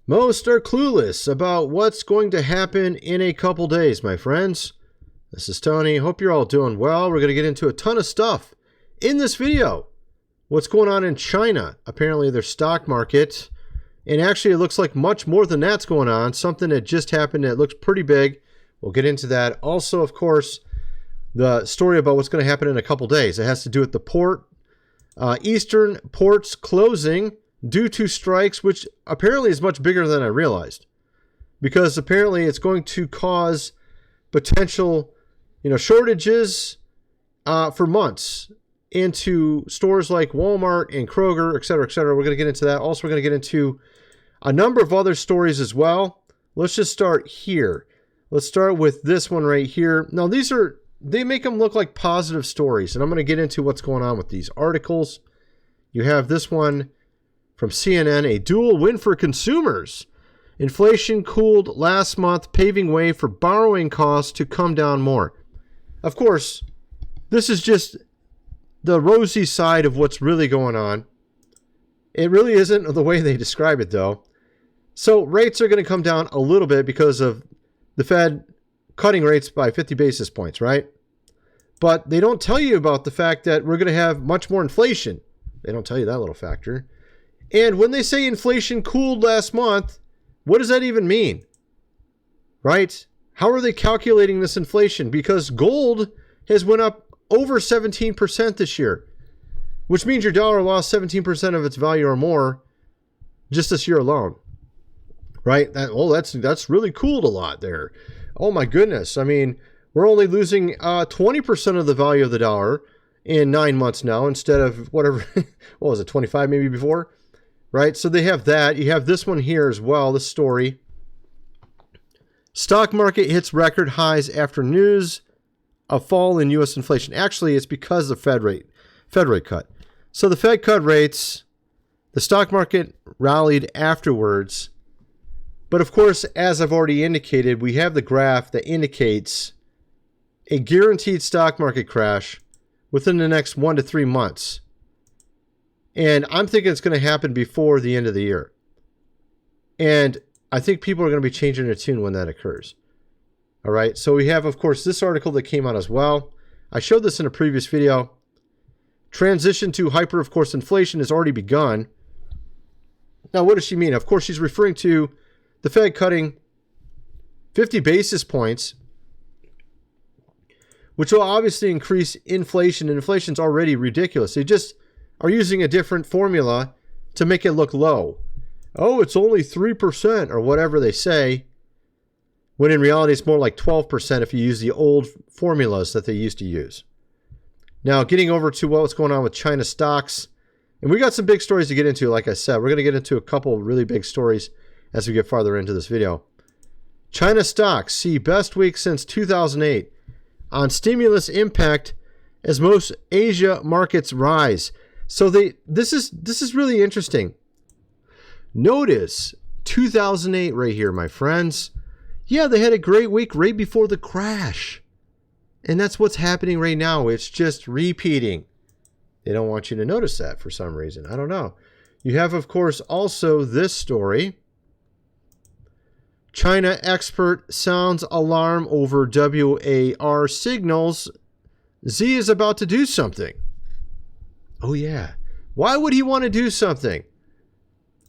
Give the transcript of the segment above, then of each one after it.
Most are clueless about what's going to happen in a couple days, my friends. This is Tony. Hope you're all doing well. We're going to get into a ton of stuff in this video. What's going on in China? Apparently their stock market. And actually it looks like much more than that's going on. Something that just happened that looks pretty big. We'll get into that. Also, of course, the story about what's going to happen in a couple days. It has to do with the port. Eastern ports closing due to strikes, which apparently is much bigger than I realized. Because apparently it's going to cause potential, shortages for months into stores like Walmart and Kroger, et cetera, et cetera. We're going to get into that. Also, we're going to get into a number of other stories as well. Let's just start here. Let's start with this one right here. Now, they make them look like positive stories, and I'm going to get into what's going on with these articles. You have this one from CNN, a dual win for consumers. Inflation cooled last month, paving way for borrowing costs to come down more. Of course, this is just the rosy side of what's really going on. It really isn't the way they describe it, though. So rates are going to come down a little bit because of the Fed cutting rates by 50 basis points, right? But they don't tell you about the fact that we're going to have much more inflation. They don't tell you that little factor. And when they say inflation cooled last month, what does that even mean? Right? How are they calculating this inflation? Because gold has went up over 17% this year, which means your dollar lost 17% of its value or more just this year alone. Right? That's really cooled a lot there. Oh my goodness. I mean, we're only losing 20% of the value of the dollar in 9 months now instead of whatever, what was it, 25 maybe before? Right? So they have that. You have this one here as well, this story. Stock market hits record highs after news of fall in U.S. inflation. Actually, it's because of Fed rate cut. So the Fed cut rates, the stock market rallied afterwards. But of course, as I've already indicated, we have the graph that indicates a guaranteed stock market crash within the next 1 to 3 months. And I'm thinking it's going to happen before the end of the year. And I think people are going to be changing their tune when that occurs. All right. So we have, of course, this article that came out as well. I showed this in a previous video. Transition to hyper, of course, inflation has already begun. Now, what does she mean? Of course, she's referring to the Fed cutting 50 basis points, which will obviously increase inflation. And inflation's already ridiculous. They just are using a different formula to make it look low. Oh, it's only 3% or whatever they say, when in reality it's more like 12% if you use the old formulas that they used to use. Now, getting over to what's going on with China stocks, and we got some big stories to get into. Like I said, we're going to get into a couple really big stories as we get farther into this video. China stocks see best week since 2008 on stimulus impact as most Asia markets rise. So this is really interesting. Notice 2008 right here, my friends. Yeah, they had a great week right before the crash. And that's what's happening right now. It's just repeating. They don't want you to notice that for some reason. I don't know. You have, of course, also this story. China expert sounds alarm over WAR signals. Xi is about to do something. Oh, yeah. Why would he want to do something?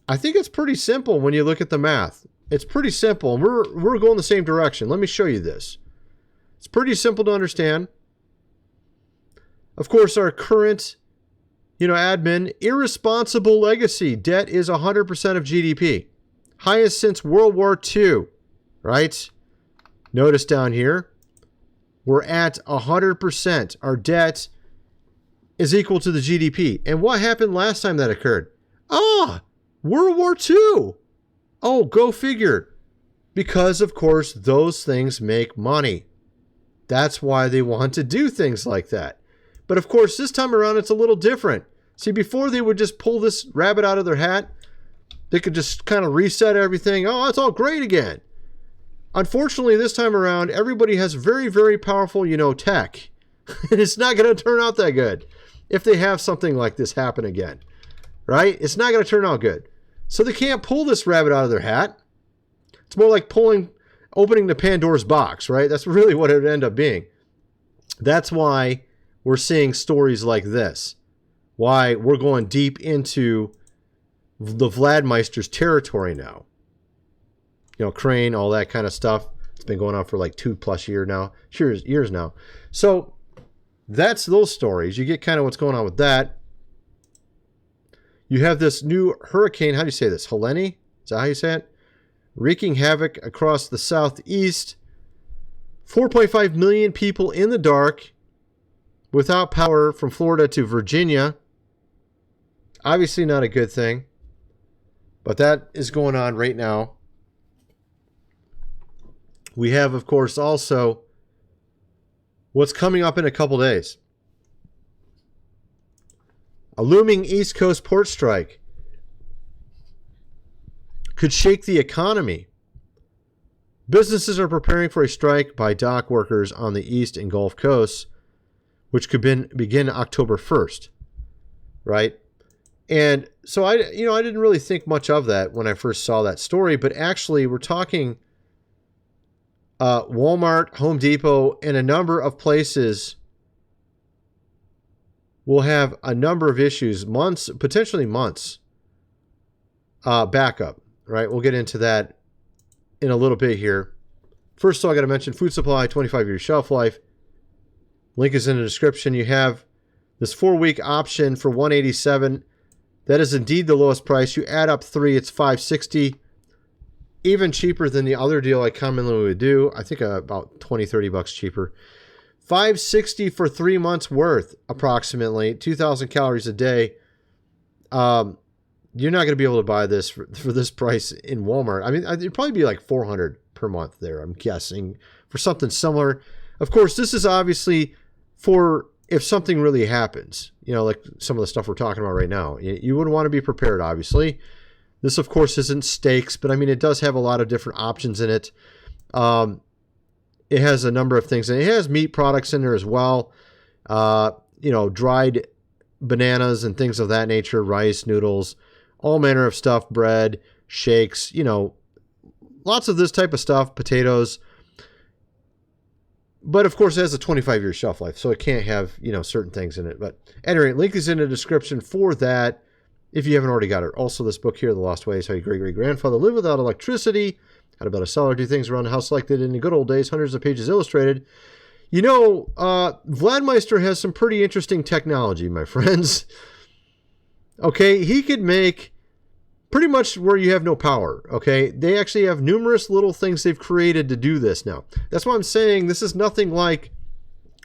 I think it's pretty simple when you look at the math. It's pretty simple. We're going the same direction. Let me show you this. It's pretty simple to understand. Of course, our current, admin, irresponsible legacy debt is 100% of GDP. Highest since World War II, right? Notice down here, we're at 100%. Our debt is equal to the GDP. And what happened last time that occurred? World War II. Oh, go figure. Because, of course, those things make money. That's why they want to do things like that. But, of course, this time around, it's a little different. See, before they would just pull this rabbit out of their hat, they could just kind of reset everything. Oh, it's all great again. Unfortunately, this time around, everybody has very, very powerful, tech. And it's not going to turn out that good if they have something like this happen again. Right? It's not going to turn out good. So they can't pull this rabbit out of their hat. It's more like opening the Pandora's box, right? That's really what it would end up being. That's why we're seeing stories like this. Why we're going deep into the Vladmeister's territory now. You know, Crane, all that kind of stuff. It's been going on for like 2+ years now. So that's those stories. You get kind of what's going on with that. You have this new hurricane. How do you say this? Helene? Is that how you say it? Wreaking havoc across the southeast. 4.5 million people in the dark without power from Florida to Virginia. Obviously not a good thing. But that is going on right now. We have, of course, also what's coming up in a couple days. A looming East Coast port strike could shake the economy. Businesses are preparing for a strike by dock workers on the East and Gulf Coasts, which could begin October 1st, right? And so I didn't really think much of that when I first saw that story, but actually we're talking Walmart, Home Depot, and a number of places will have a number of issues, potentially months, backup, right? We'll get into that in a little bit here. First of all, I got to mention food supply, 25-year shelf life. Link is in the description. You have this 4-week option for $187. That is indeed the lowest price. You add up 3, it's $560. Even cheaper than the other deal I commonly would do. I think about $20-30 cheaper. $560 for 3 months worth, approximately 2,000 calories a day. You're not going to be able to buy this for this price in Walmart. I mean, it'd probably be like $400 per month there, I'm guessing, for something similar. Of course, this is obviously for if something really happens, like some of the stuff we're talking about right now. You would want to be prepared, obviously. This, of course, isn't steaks, but I mean, it does have a lot of different options in it. It has a number of things, and it has meat products in there as well. Dried bananas and things of that nature, rice, noodles, all manner of stuff, bread, shakes, lots of this type of stuff, potatoes. But of course, it has a 25-year shelf life, so it can't have, certain things in it. But at any rate, link is in the description for that if you haven't already got it. Also, this book here, The Lost Ways, How Your Great-Great-Grandfather Lived Without Electricity, How to Build a Cellar, Do Things Around the House Like They Did in the Good Old Days, hundreds of pages illustrated. Vladmeister has some pretty interesting technology, my friends. Okay, he could make pretty much where you have no power, okay? They actually have numerous little things they've created to do this now. That's why I'm saying this is nothing like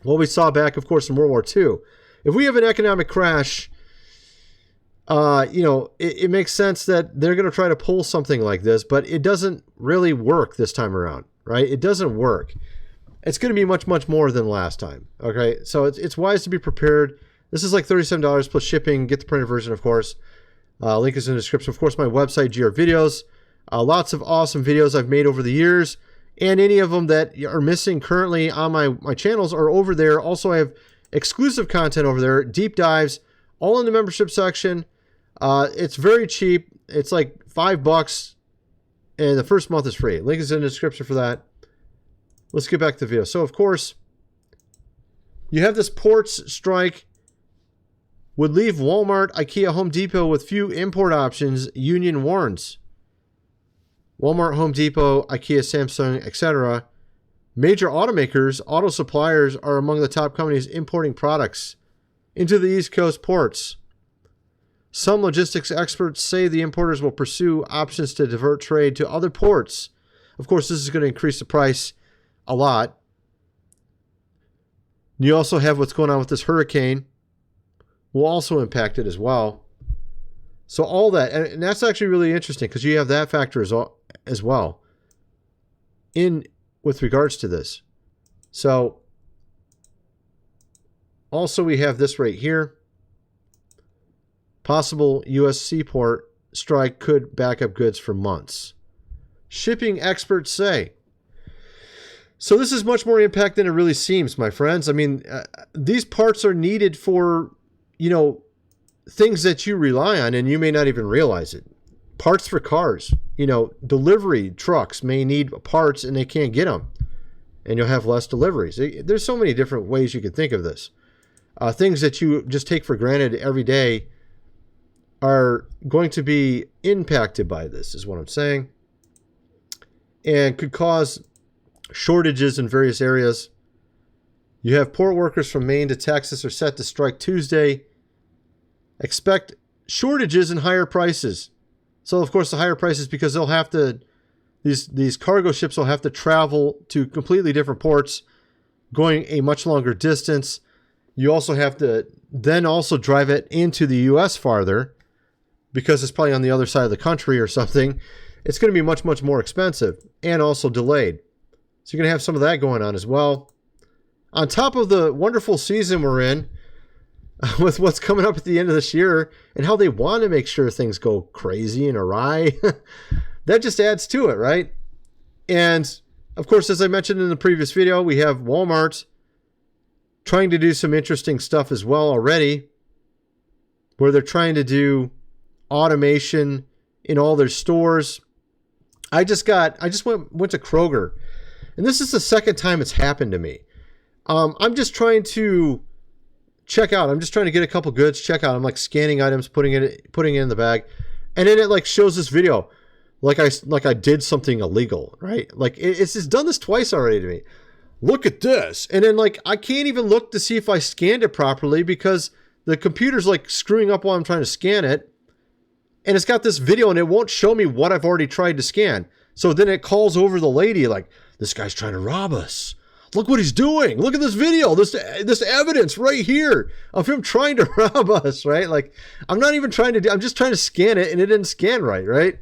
what we saw back, of course, in World War II. If we have an economic crash, it makes sense that they're going to try to pull something like this, but it doesn't really work this time around, right? It doesn't work. It's going to be much, much more than last time, okay? So it's wise to be prepared. This is like $37 plus shipping. Get the printed version, of course. Link is in the description. Of course, my website, GR Videos. Lots of awesome videos I've made over the years. And any of them that are missing currently on my channels are over there. Also, I have exclusive content over there. Deep dives, all in the membership section. It's very cheap. It's like $5. And the first month is free. Link is in the description for that. Let's get back to the video. So, of course, you have this ports strike. Would leave Walmart, IKEA, Home Depot with few import options, union warns. Walmart, Home Depot, IKEA, Samsung, etc. Major automakers, auto suppliers are among the top companies importing products into the East Coast ports. Some logistics experts say the importers will pursue options to divert trade to other ports. Of course, this is going to increase the price a lot. You also have what's going on with this hurricane. Will also impact it as well. So all that, and that's actually really interesting because you have that factor as well with regards to this. So also we have this right here. Possible U.S. seaport strike could back up goods for months. Shipping experts say. So this is much more impact than it really seems, my friends. I mean, these parts are needed for things that you rely on, and you may not even realize it. parts for cars. Delivery trucks may need parts and they can't get them, and you'll have less deliveries. There's so many different ways you can think of this. Things that you just take for granted every day are going to be impacted by this, is what I'm saying, and could cause shortages in various areas. You have port workers from Maine to Texas are set to strike Tuesday. Expect shortages and higher prices. So, of course, the higher prices because they'll have to, these cargo ships will have to travel to completely different ports, going a much longer distance. You also have to then also drive it into the U.S. farther because it's probably on the other side of the country or something. It's going to be much, much more expensive and also delayed. So you're going to have some of that going on as well. On top of the wonderful season we're in, with what's coming up at the end of this year and how they want to make sure things go crazy and awry, that just adds to it, right? And of course, as I mentioned in the previous video, we have Walmart trying to do some interesting stuff as well already, where they're trying to do automation in all their stores. I just went to Kroger, and this is the second time it's happened to me. I'm just trying to check out. I'm just trying to get a couple goods, check out. I'm like scanning items, putting it in the bag, and then it like shows this video, like I did something illegal, right? Like it's just done this twice already to me. Look at this, and then like I can't even look to see if I scanned it properly because the computer's like screwing up while I'm trying to scan it, and it's got this video and it won't show me what I've already tried to scan. So then it calls over the lady like, "This guy's trying to rob us. Look what he's doing. Look at this video, this evidence right here of him trying to rob us," right? Like, I'm not even trying to I'm just trying to scan it, and it didn't scan right?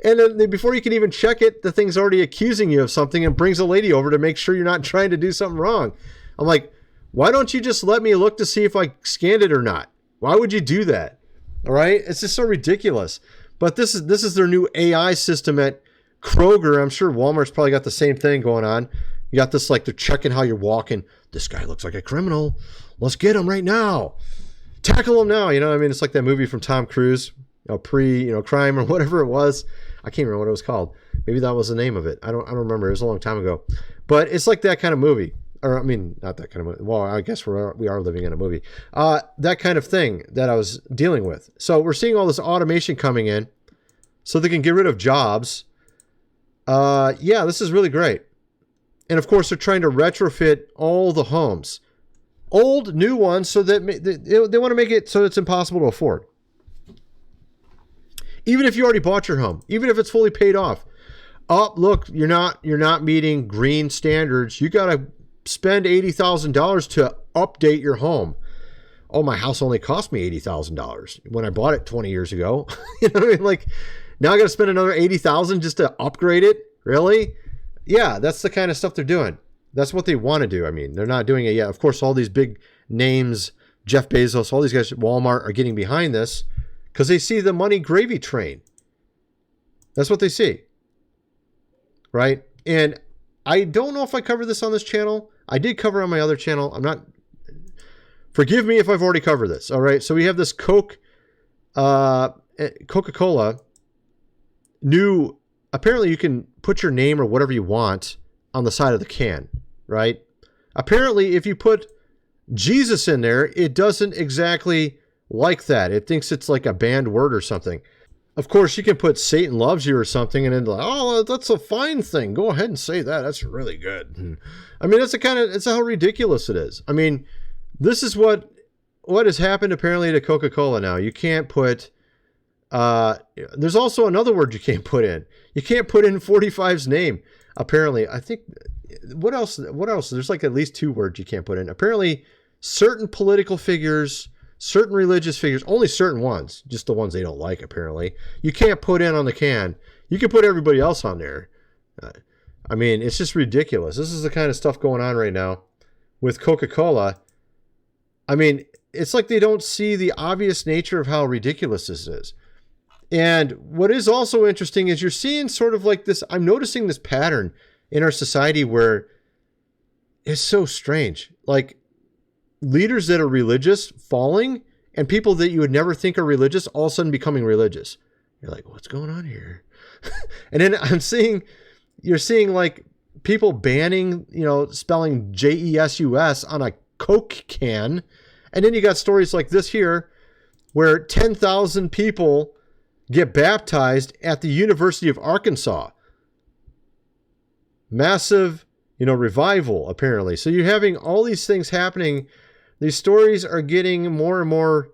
And then before you can even check it, the thing's already accusing you of something and brings a lady over to make sure you're not trying to do something wrong. I'm like, why don't you just let me look to see if I scanned it or not? Why would you do that? All right? It's just so ridiculous. But this is their new AI system at Kroger. I'm sure Walmart's probably got the same thing going on. You got this, like, they're checking how you're walking. This guy looks like a criminal. Let's get him right now. Tackle him now. You know what I mean? It's like that movie from Tom Cruise, crime or whatever it was. I can't remember what it was called. Maybe that was the name of it. I don't remember. It was a long time ago. But it's like that kind of movie. Or, I mean, not that kind of movie. Well, I guess we are living in a movie. That kind of thing that I was dealing with. So we're seeing all this automation coming in so they can get rid of jobs. Yeah, this is really great. And of course, they're trying to retrofit all the homes, old, new ones, so that they want to make it so it's impossible to afford. Even if you already bought your home, even if it's fully paid off. Oh, look, you're not meeting green standards. You got to spend $80,000 to update your home. Oh, my house only cost me $80,000 when I bought it 20 years ago. You know what I mean? Like, now I got to spend another $80,000 just to upgrade it? Really? Yeah, that's the kind of stuff they're doing. That's what they want to do. I mean, they're not doing it yet. Of course, all these big names, Jeff Bezos, all these guys at Walmart are getting behind this because they see the money gravy train. That's what they see. Right? And I don't know if I covered this on this channel. I did cover on my other channel. I'm not... Forgive me if I've already covered this. All right? So we have this Coca-Cola new... Apparently, you can put your name or whatever you want on the side of the can, right? Apparently, if you put Jesus in there, it doesn't exactly like that. It thinks it's like a banned word or something. Of course, you can put Satan loves you or something, and then like, oh, that's a fine thing. Go ahead and say that. That's really good. I mean, it's how ridiculous it is. I mean, this is what has happened apparently to Coca-Cola now. You can't put... there's also another word you can't put in. You can't put in 45's name. Apparently, I think, what else? There's like at least 2 words you can't put in. Apparently, certain political figures, certain religious figures, only certain ones, just the ones they don't like, apparently, you can't put in on the can. You can put everybody else on there. I mean, it's just ridiculous. This is the kind of stuff going on right now with Coca-Cola. I mean, it's like they don't see the obvious nature of how ridiculous this is. And what is also interesting is you're seeing sort of like this, I'm noticing this pattern in our society where it's so strange. Like leaders that are religious falling and people that you would never think are religious all of a sudden becoming religious. You're like, what's going on here? And then you're seeing like people banning, spelling Jesus on a Coke can. And then you got stories like this here where 10,000 people get baptized at the University of Arkansas. Massive, revival, apparently. So you're having all these things happening. These stories are getting more and more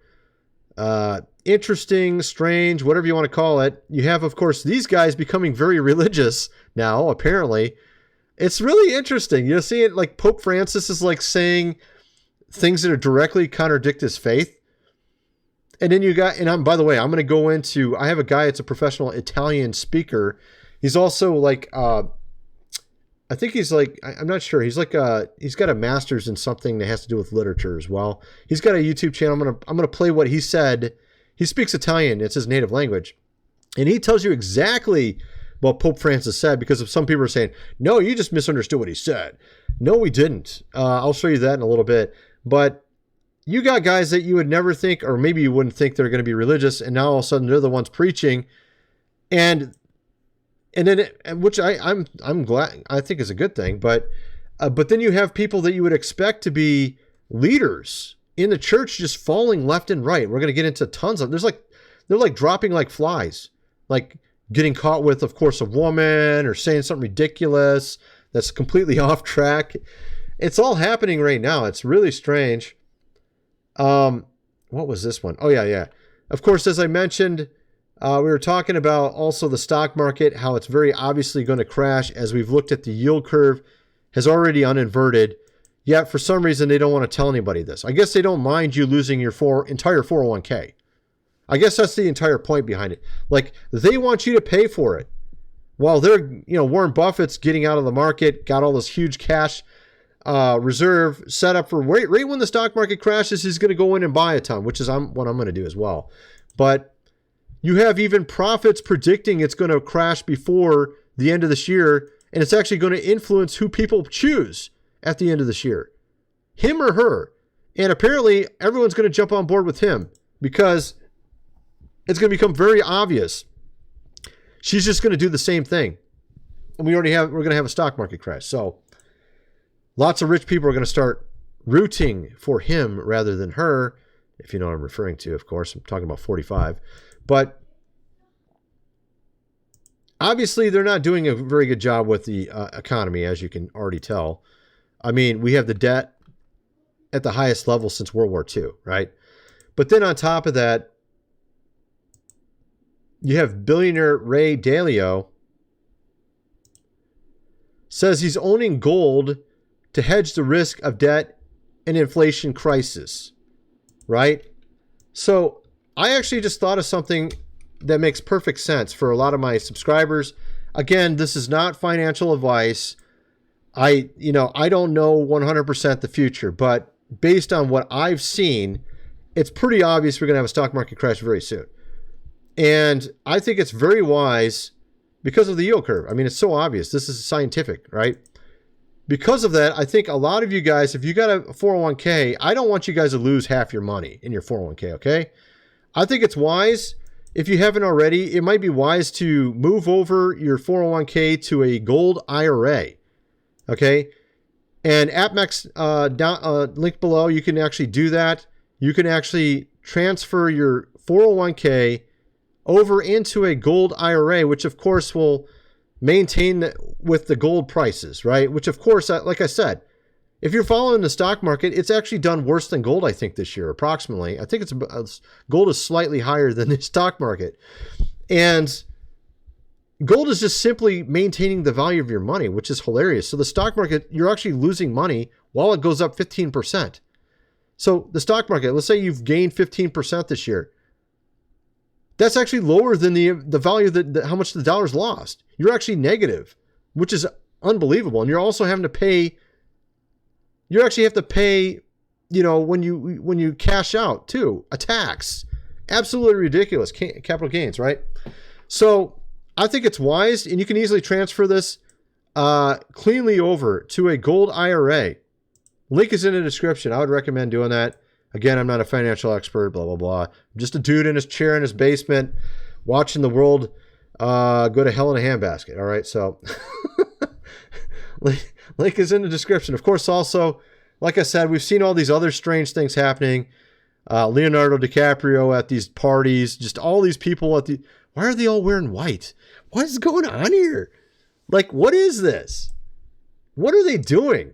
interesting, strange, whatever you want to call it. You have, of course, these guys becoming very religious now, apparently. It's really interesting. You see it like Pope Francis is like saying things that are directly contradict his faith. And then you got, by the way, I'm going to go into, I have a guy that's a professional Italian speaker. He's also like, I think he's like, I'm not sure. He's like he's got a master's in something that has to do with literature as well. He's got a YouTube channel. I'm gonna play what he said. He speaks Italian. It's his native language. And he tells you exactly what Pope Francis said, because of some people are saying, no, you just misunderstood what he said. No, we didn't. I'll show you that in a little bit. But you got guys that you would never think, or maybe you wouldn't think they're going to be religious, and now all of a sudden they're the ones preaching. And then, which I'm glad, I think is a good thing, but then you have people that you would expect to be leaders in the church just falling left and right. We're going to get into tons of, they're like dropping like flies, like getting caught with, of course, a woman or saying something ridiculous that's completely off track. It's all happening right now. It's really strange. What was this one? Oh yeah. Of course, as I mentioned, we were talking about also the stock market, how it's very obviously going to crash as we've looked at the yield curve has already uninverted. Yet for some reason, they don't want to tell anybody this. I guess they don't mind you losing your entire 401k. I guess that's the entire point behind it. Like, they want you to pay for it. While they're, Warren Buffett's getting out of the market, got all this huge cash reserve set up for right when the stock market crashes, he's going to go in and buy a ton, which is what I'm going to do as well. But you have even prophets predicting it's going to crash before the end of this year, and it's actually going to influence who people choose at the end of this year, him or her. And apparently everyone's going to jump on board with him because it's going to become very obvious. She's just going to do the same thing. And we're going to have a stock market crash. So lots of rich people are going to start rooting for him rather than her. If you know what I'm referring to, of course, I'm talking about 45. But obviously, they're not doing a very good job with the economy, as you can already tell. I mean, we have the debt at the highest level since World War II, right? But then on top of that, you have billionaire Ray Dalio says he's owning gold to hedge the risk of debt and inflation crisis, right? So I actually just thought of something that makes perfect sense for a lot of my subscribers. Again, this is not financial advice. I don't know 100% the future, but based on what I've seen, it's pretty obvious we're going to have a stock market crash very soon. And I think it's very wise because of the yield curve. I mean, it's so obvious. This is scientific, right? Because of that, I think a lot of you guys, if you got a 401k, I don't want you guys to lose half your money in your 401k, okay? I think it's wise. If you haven't already, it might be wise to move over your 401k to a gold IRA, okay? And AppMax link below, you can actually do that. You can actually transfer your 401k over into a gold IRA, which of course will maintain with the gold prices, right? Which of course, like I said, if you're following the stock market, it's actually done worse than gold, I think, this year, approximately. I think gold is slightly higher than the stock market. And gold is just simply maintaining the value of your money, which is hilarious. So the stock market, you're actually losing money while it goes up 15%. So the stock market, let's say you've gained 15% this year. That's actually lower than the value that how much the dollar's lost. You're actually negative, which is unbelievable. And you're also having to pay. You actually have to pay, when you cash out too, a tax. Absolutely ridiculous. Capital gains, right? So I think it's wise, and you can easily transfer this cleanly over to a gold IRA. Link is in the description. I would recommend doing that. Again, I'm not a financial expert, blah, blah, blah. I'm just a dude in his chair in his basement watching the world go to hell in a handbasket. All right, so link is in the description. Of course, also, like I said, we've seen all these other strange things happening. Leonardo DiCaprio at these parties, just all these people at the... Why are they all wearing white? What is going on here? Like, what is this? What are they doing?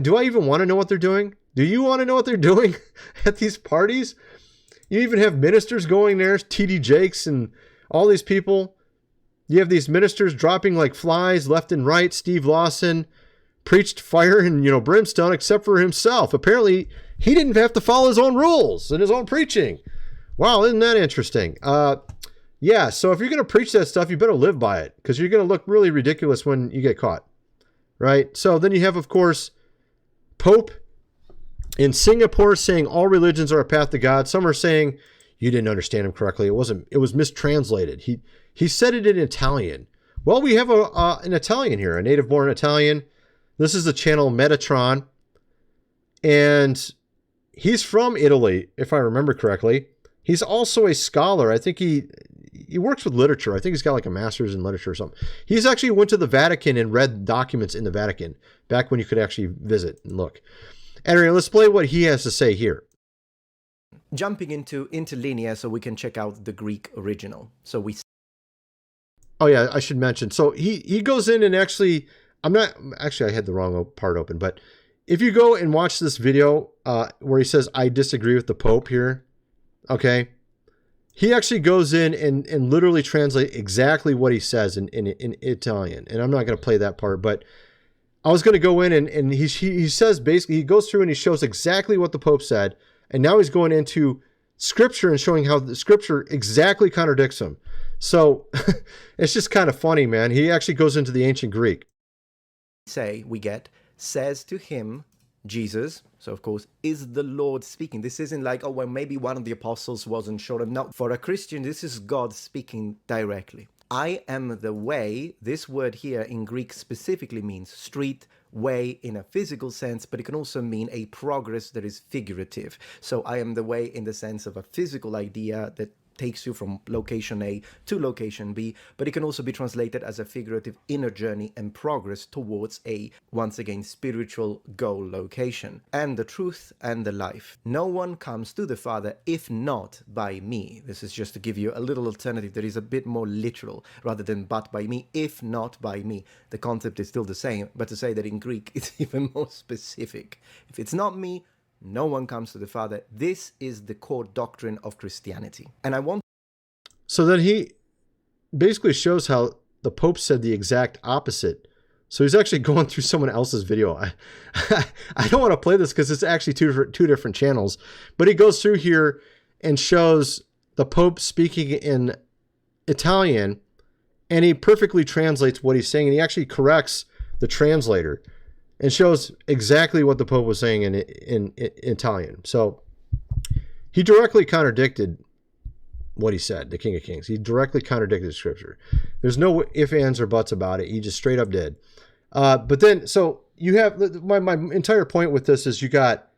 Do I even want to know what they're doing? Do you want to know what they're doing at these parties? You even have ministers going there, T.D. Jakes and all these people. You have these ministers dropping like flies left and right. Steve Lawson preached fire and, brimstone, except for himself. Apparently, he didn't have to follow his own rules and his own preaching. Wow, isn't that interesting? Yeah, so if you're going to preach that stuff, you better live by it, because you're going to look really ridiculous when you get caught, right? So then you have, of course, Pope in Singapore saying all religions are a path to God. Some are saying you didn't understand him correctly. It was mistranslated. He said it in Italian. Well, we have an Italian here, a native-born Italian. This is the channel Metatron, and he's from Italy, if I remember correctly. He's also a scholar. I think he works with literature. I think he's got like a master's in literature or something. He's actually went to the Vatican and read documents in the Vatican back when you could actually visit and look. Anyway, let's play what he has to say here. Jumping into interlinear so we can check out the Greek original. Oh yeah, I should mention. So he goes in and actually, I had the wrong part open, but if you go and watch this video where he says, I disagree with the Pope here, okay, he actually goes in and literally translates exactly what he says in Italian. And I'm not going to play that part, but I was going to go in and he says basically, he goes through and he shows exactly what the Pope said. And now he's going into scripture and showing how the scripture exactly contradicts him. So it's just kind of funny, man. He actually goes into the ancient Greek. Says to him, Jesus, so of course, is the Lord speaking. This isn't like, oh, well, maybe one of the apostles wasn't sure. No, for a Christian, this is God speaking directly. I am the way. This word here in Greek specifically means street, way in a physical sense, but it can also mean a progress that is figurative. So I am the way in the sense of a physical idea that takes you from location A to location B, but it can also be translated as a figurative inner journey and progress towards a, once again, spiritual goal location. And the truth and the life. No one comes to the Father if not by me. This is just to give you a little alternative that is a bit more literal, rather than but by me, if not by me. The concept is still the same, but to say that in Greek, it's even more specific. If it's not me, no one comes to the Father. This is the core doctrine of Christianity. So then he basically shows how the Pope said the exact opposite. So he's actually going through someone else's video. I don't want to play this because it's actually two different channels. But he goes through here and shows the Pope speaking in Italian, and he perfectly translates what he's saying. And he actually corrects the translator and shows exactly what the Pope was saying in Italian. So he directly contradicted what he said, the King of Kings. He directly contradicted the scripture. There's no ifs, ands, or buts about it. He just straight up did. But then, so you have, my entire point with this is you got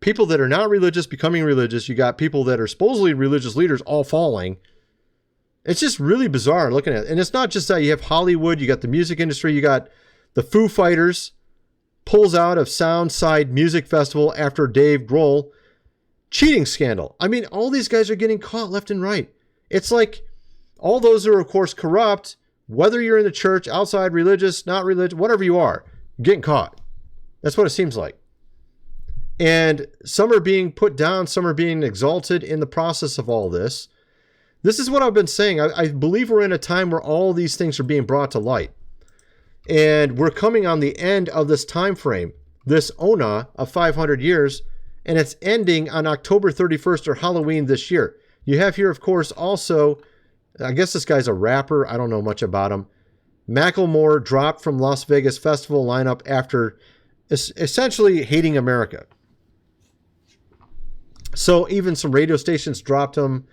people that are not religious becoming religious. You got people that are supposedly religious leaders all falling. It's just really bizarre looking at it. And it's not just that. You have Hollywood, you got the music industry, you got the Foo Fighters, pulls out of Soundside Music Festival after Dave Grohl cheating scandal. I mean, all these guys are getting caught left and right. It's like all those are, of course, corrupt, whether you're in the church, outside, religious, not religious, whatever you are, getting caught. That's what it seems like. And some are being put down, some are being exalted in the process of all this. This is what I've been saying. I believe we're in a time where all these things are being brought to light. And we're coming on the end of this time frame, this Ona of 500 years, and it's ending on October 31st or Halloween this year. You have here, of course, also, I guess this guy's a rapper. I don't know much about him. Macklemore dropped from Las Vegas festival lineup after essentially hating America. So even some radio stations dropped him.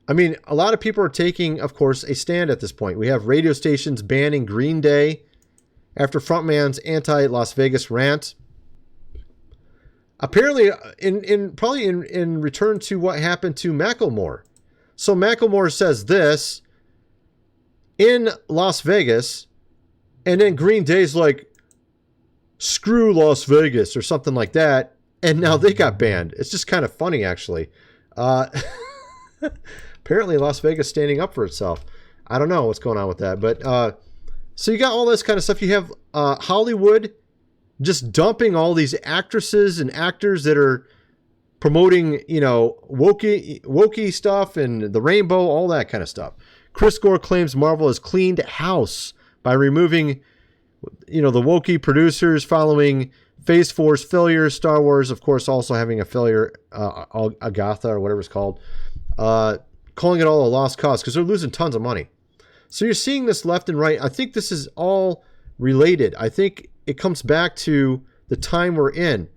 I mean, a lot of people are taking, of course, a stand at this point. We have radio stations banning Green Day after frontman's anti-Las Vegas rant. Apparently, in return to what happened to Macklemore. So Macklemore says this in Las Vegas, and then Green Day's like, screw Las Vegas or something like that, and now they got banned. It's just kind of funny, actually. Apparently Las Vegas standing up for itself. I don't know what's going on with that, but so you got all this kind of stuff. You have Hollywood just dumping all these actresses and actors that are promoting, wokey stuff and the rainbow, all that kind of stuff. Chris Gore claims Marvel has cleaned house by removing, the wokey producers following Phase 4's failure. Star Wars, of course, also having a failure, Agatha or whatever it's called, calling it all a lost cause because they're losing tons of money. So you're seeing this left and right. I think this is all related. I think it comes back to the time we're in.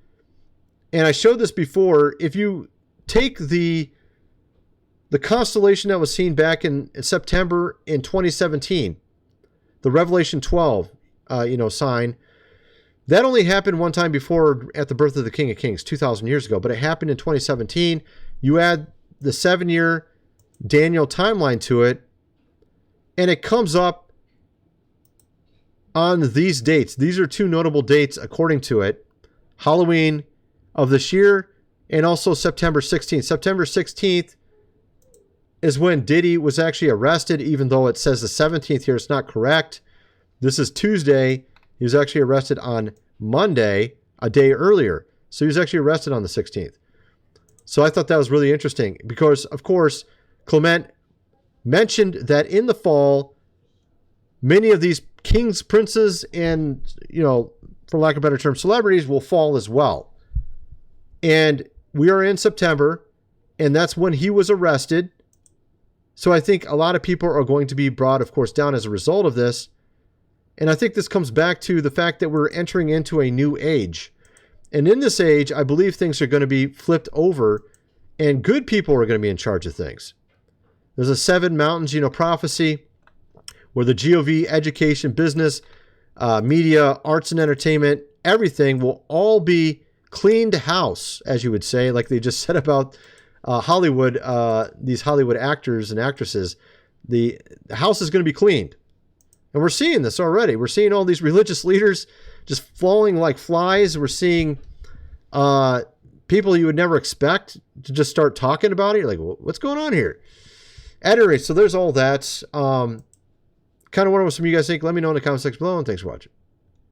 And I showed this before. If you take the constellation that was seen back in September in 2017, the Revelation 12, sign, that only happened one time before at the birth of the King of Kings 2,000 years ago, but it happened in 2017. You add the 7-year Daniel timeline to it, and it comes up on these dates. These are two notable dates according to it. Halloween of this year and also September 16th. September 16th is when Diddy was actually arrested, even though it says the 17th here. It's not correct. This is Tuesday. He was actually arrested on Monday, a day earlier. So he was actually arrested on the 16th. So I thought that was really interesting because, of course, Clement mentioned that in the fall, many of these kings, princes, and, for lack of a better term, celebrities will fall as well. And we are in September, and that's when he was arrested. So I think a lot of people are going to be brought, of course, down as a result of this. And I think this comes back to the fact that we're entering into a new age. And in this age, I believe things are going to be flipped over and good people are going to be in charge of things. There's a 7 mountains, prophecy where the GOV, education, business, media, arts and entertainment, everything will all be cleaned house, as you would say, like they just said about Hollywood, these Hollywood actors and actresses. The house is going to be cleaned. And we're seeing this already. We're seeing all these religious leaders just falling like flies. We're seeing people you would never expect to just start talking about it. You're like, what's going on here? At any rate, so there's all that. Kind of wonder what some of you guys think. Let me know in the comment section below, and thanks for watching.